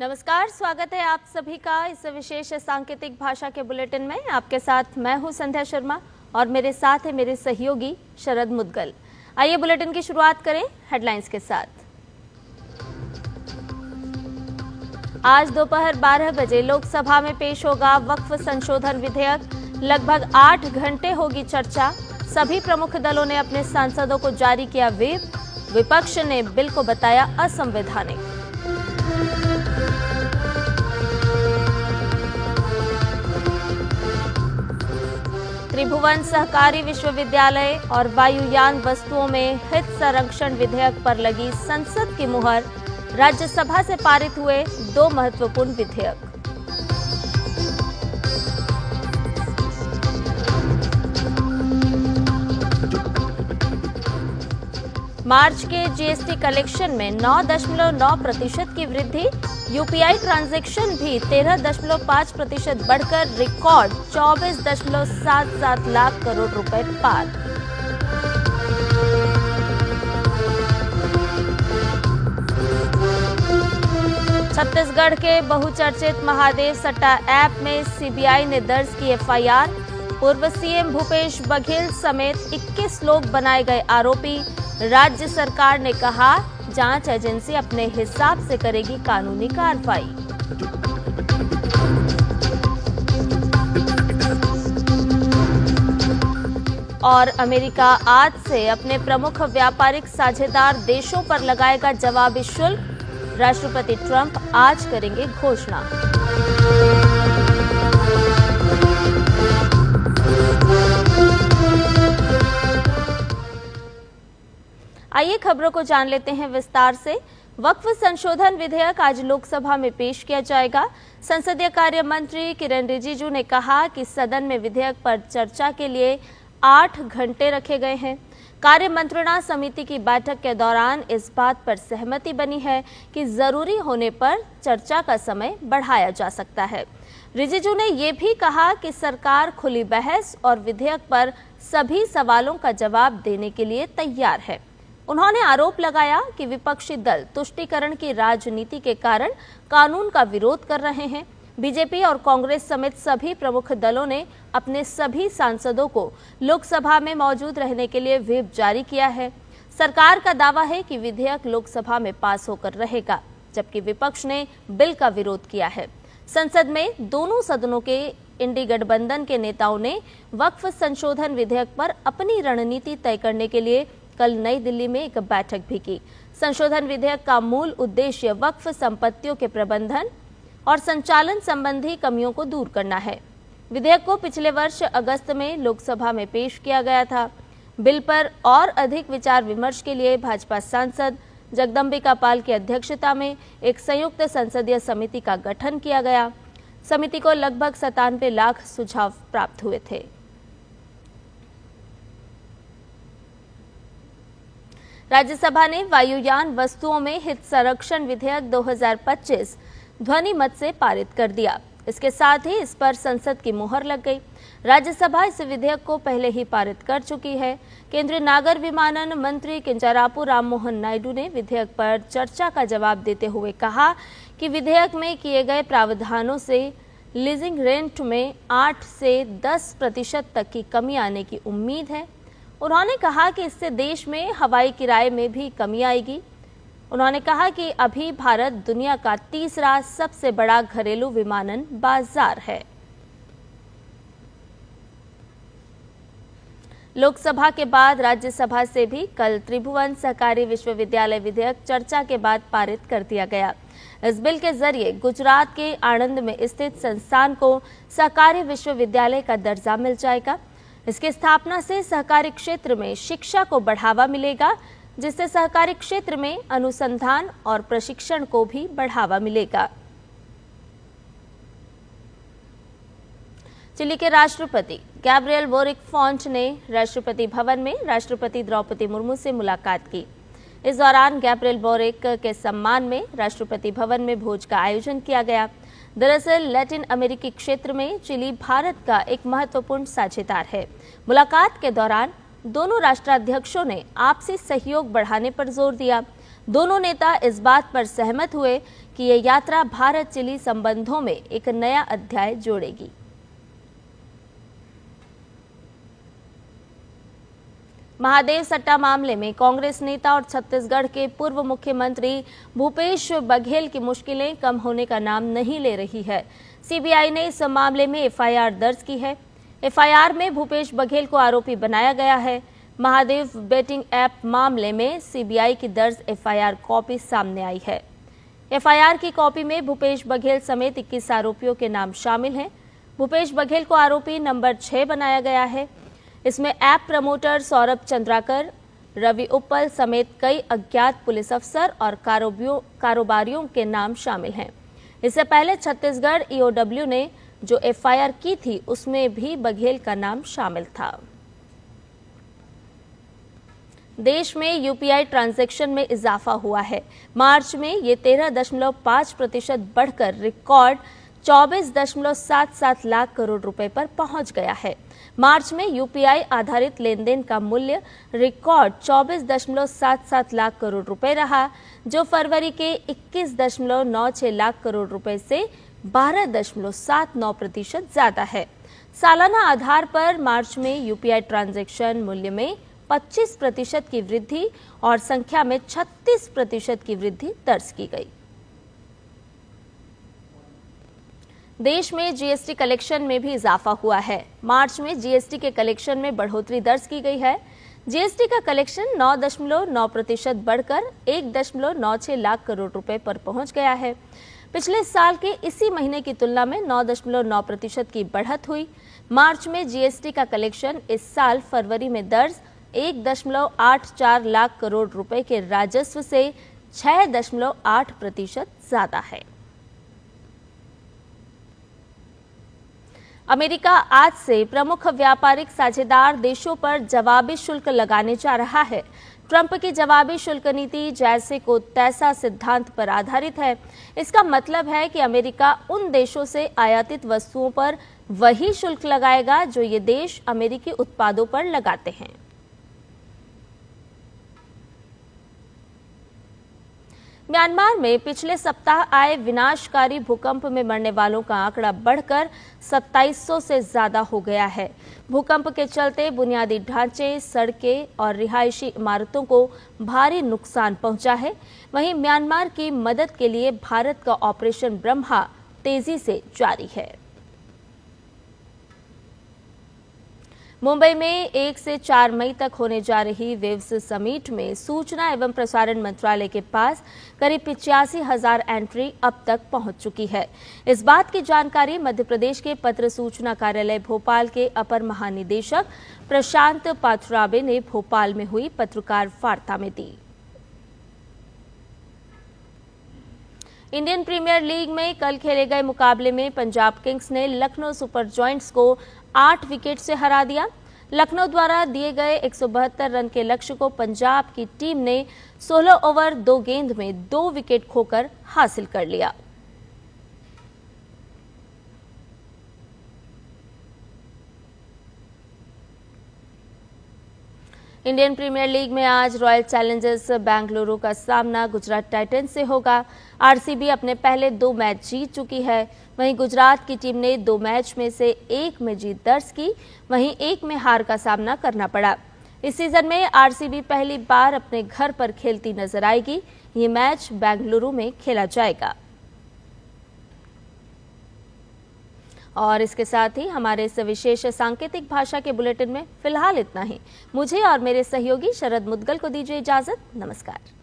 नमस्कार, स्वागत है आप सभी का इस विशेष सांकेतिक भाषा के बुलेटिन में। आपके साथ मैं हूं संध्या शर्मा और मेरे साथ है मेरे सहयोगी शरद मुद्गल। आइए बुलेटिन की शुरुआत करें हेडलाइंस के साथ। आज दोपहर 12 बजे लोकसभा में पेश होगा वक्फ संशोधन विधेयक। लगभग 8 घंटे होगी चर्चा। सभी प्रमुख दलों ने अपने सांसदों को जारी किया व्हिप। विपक्ष ने बिल को बताया असंवैधानिक। त्रिभुवन सहकारी विश्वविद्यालय और वायुयान वस्तुओं में हित संरक्षण विधेयक पर लगी संसद की मुहर। राज्यसभा से पारित हुए 2 महत्वपूर्ण विधेयक। मार्च के जीएसटी कलेक्शन में 9.9% की वृद्धि। यूपीआई ट्रांजैक्शन भी 13.5% बढ़कर रिकॉर्ड 24.77 लाख करोड़ रुपए पार। छत्तीसगढ़ के बहुचर्चित महादेव सट्टा ऐप में सीबीआई ने दर्ज की एफआईआर। पूर्व सीएम भूपेश बघेल समेत 21 लोग बनाए गए आरोपी। राज्य सरकार ने कहा जांच एजेंसी अपने हिसाब से करेगी कानूनी कार्रवाई। और अमेरिका आज से अपने प्रमुख व्यापारिक साझेदार देशों पर लगाएगा जवाबी शुल्क। राष्ट्रपति ट्रंप आज करेंगे घोषणा। आइए खबरों को जान लेते हैं विस्तार से। वक्फ संशोधन विधेयक आज लोकसभा में पेश किया जाएगा। संसदीय कार्य मंत्री किरेन रिजिजू ने कहा कि सदन में विधेयक पर चर्चा के लिए 8 घंटे रखे गए हैं। कार्य मंत्रणा समिति की बैठक के दौरान इस बात पर सहमति बनी है कि जरूरी होने पर चर्चा का समय बढ़ाया जा सकता है। रिजिजू ने ये भी कहा कि सरकार खुली बहस और विधेयक पर सभी सवालों का जवाब देने के लिए तैयार है। उन्होंने आरोप लगाया कि विपक्षी दल तुष्टीकरण की राजनीति के कारण कानून का विरोध कर रहे हैं। बीजेपी और कांग्रेस समेत सभी प्रमुख दलों ने अपने सभी सांसदों को लोकसभा में मौजूद रहने के लिए व्हिप जारी किया है। सरकार का दावा है कि विधेयक लोकसभा में पास होकर रहेगा, जबकि विपक्ष ने बिल का विरोध किया है। संसद में दोनों सदनों के इंडी गठबंधन के नेताओं ने वक्फ संशोधन विधेयक पर अपनी रणनीति तय करने के लिए कल नई दिल्ली में एक बैठक भी की। संशोधन विधेयक का मूल उद्देश्य वक्फ संपत्तियों के प्रबंधन और संचालन संबंधी कमियों को दूर करना है। विधेयक को पिछले वर्ष अगस्त में लोकसभा में पेश किया गया था। बिल पर और अधिक विचार विमर्श के लिए भाजपा सांसद जगदम्बिका पाल की अध्यक्षता में एक संयुक्त संसदीय समिति का गठन किया गया। समिति को लगभग 97 लाख सुझाव प्राप्त हुए थे। राज्यसभा ने वायुयान वस्तुओं में हित संरक्षण विधेयक 2025 ध्वनि मत से पारित कर दिया। इसके साथ ही इस पर संसद की मुहर लग गई। राज्यसभा इस विधेयक को पहले ही पारित कर चुकी है। केंद्रीय नागर विमानन मंत्री किंजरापू राममोहन नायडू ने विधेयक पर चर्चा का जवाब देते हुए कहा कि विधेयक में किए गए प्रावधानों से लीजिंग रेंट में 8 से 10% तक की कमी आने की उम्मीद है। उन्होंने कहा कि इससे देश में हवाई किराए में भी कमी आएगी। उन्होंने कहा कि अभी भारत दुनिया का तीसरा सबसे बड़ा घरेलू विमानन बाजार है। लोकसभा के बाद राज्यसभा से भी कल त्रिभुवन सहकारी विश्वविद्यालय विधेयक चर्चा के बाद पारित कर दिया गया। इस बिल के जरिए गुजरात के आणंद में स्थित संस्थान को सहकारी विश्वविद्यालय का दर्जा मिल जाएगा। इसकी स्थापना से सहकारी क्षेत्र में शिक्षा को बढ़ावा मिलेगा, जिससे सहकारी क्षेत्र में अनुसंधान और प्रशिक्षण को भी बढ़ावा मिलेगा। चिली के राष्ट्रपति गैब्रियल बोरिक फॉन्ट ने राष्ट्रपति भवन में राष्ट्रपति द्रौपदी मुर्मू से मुलाकात की। इस दौरान गैब्रियल बोरिक के सम्मान में राष्ट्रपति भवन में भोज का आयोजन किया गया। दरअसल लैटिन अमेरिकी क्षेत्र में चिली भारत का एक महत्वपूर्ण साझेदार है। मुलाकात के दौरान दोनों राष्ट्राध्यक्षों ने आपसी सहयोग बढ़ाने पर जोर दिया। दोनों नेता इस बात पर सहमत हुए कि ये यात्रा भारत चिली संबंधों में एक नया अध्याय जोड़ेगी। महादेव सट्टा मामले में कांग्रेस नेता और छत्तीसगढ़ के पूर्व मुख्यमंत्री भूपेश बघेल की मुश्किलें कम होने का नाम नहीं ले रही है। सीबीआई ने इस मामले में एफआईआर दर्ज की है। एफआईआर में भूपेश बघेल को आरोपी बनाया गया है। महादेव बेटिंग ऐप मामले में सीबीआई की दर्ज एफआईआर कॉपी सामने आई है। एफआईआर की कॉपी में भूपेश बघेल समेत 21 आरोपियों के नाम शामिल हैं। भूपेश बघेल को आरोपी नंबर 6 बनाया गया है। इसमें ऐप प्रमोटर सौरभ चंद्राकर, रवि उप्पल समेत कई अज्ञात पुलिस अफसर और कारोबारियों के नाम शामिल हैं। इससे पहले छत्तीसगढ़ ईओडब्ल्यू ने जो एफआईआर की थी उसमें भी बघेल का नाम शामिल था। देश में यूपीआई ट्रांजैक्शन में इजाफा हुआ है। मार्च में ये 13.5% बढ़कर रिकॉर्ड 24.77 लाख करोड़ रुपए पर पहुंच गया है। मार्च में यूपीआई आधारित लेन देन का मूल्य रिकॉर्ड 24.77 लाख करोड़ रुपए रहा, जो फरवरी के 21.96 लाख करोड़ रुपए से 12.79% ज्यादा है। सालाना आधार पर मार्च में यूपीआई ट्रांजैक्शन मूल्य में 25% की वृद्धि और संख्या में 36% की वृद्धि दर्ज की गई। देश में जीएसटी कलेक्शन में भी इजाफा हुआ है। मार्च में जीएसटी के कलेक्शन में बढ़ोतरी दर्ज की गई है। जीएसटी का कलेक्शन 9.9% बढ़कर 1.96 लाख करोड़ रुपए पर पहुंच गया है। पिछले साल के इसी महीने की तुलना में 9.9% की बढ़त हुई। मार्च में जीएसटी का कलेक्शन इस साल फरवरी में दर्ज 1.84 लाख करोड़ रुपए के राजस्व से 6.8% ज्यादा है। अमेरिका आज से प्रमुख व्यापारिक साझेदार देशों पर जवाबी शुल्क लगाने जा रहा है। ट्रंप की जवाबी शुल्क नीति जैसे को तैसा सिद्धांत पर आधारित है। इसका मतलब है कि अमेरिका उन देशों से आयातित वस्तुओं पर वही शुल्क लगाएगा जो ये देश अमेरिकी उत्पादों पर लगाते हैं। म्यांमार में पिछले सप्ताह आए विनाशकारी भूकंप में मरने वालों का आंकड़ा बढ़कर 2700 से ज्यादा हो गया है। भूकंप के चलते बुनियादी ढांचे, सड़कें और रिहायशी इमारतों को भारी नुकसान पहुंचा है। वहीं म्यांमार की मदद के लिए भारत का ऑपरेशन ब्रह्मा तेजी से जारी है। मुंबई में 1 से 4 मई तक होने जा रही वेव्स समिट में सूचना एवं प्रसारण मंत्रालय के पास करीब 85,000 एंट्री अब तक पहुंच चुकी है। इस बात की जानकारी मध्य प्रदेश के पत्र सूचना कार्यालय भोपाल के अपर महानिदेशक प्रशांत पाथुराबे ने भोपाल में हुई पत्रकार वार्ता में दी। इंडियन प्रीमियर लीग में कल खेले गए मुकाबले में पंजाब किंग्स ने लखनऊ सुपर जॉयंट्स को 8 विकेट से हरा दिया। लखनऊ द्वारा दिए गए 172 रन के लक्ष्य को पंजाब की टीम ने 16 ओवर 2 गेंद में 2 विकेट खोकर हासिल कर लिया। इंडियन प्रीमियर लीग में आज रॉयल चैलेंजर्स बेंगलुरु का सामना गुजरात टाइटंस से होगा। आरसीबी अपने पहले 2 मैच जीत चुकी है। वहीं गुजरात की टीम ने 2 मैच में से 1 में जीत दर्ज की, वहीं 1 में हार का सामना करना पड़ा। इस सीजन में आरसीबी पहली बार अपने घर पर खेलती नजर आएगी। ये मैच बेंगलुरु में खेला जाएगा। और इसके साथ ही हमारे इस विशेष सांकेतिक भाषा के बुलेटिन में फिलहाल इतना ही। मुझे और मेरे सहयोगी शरद मुदगल को दीजिए इजाजत। नमस्कार।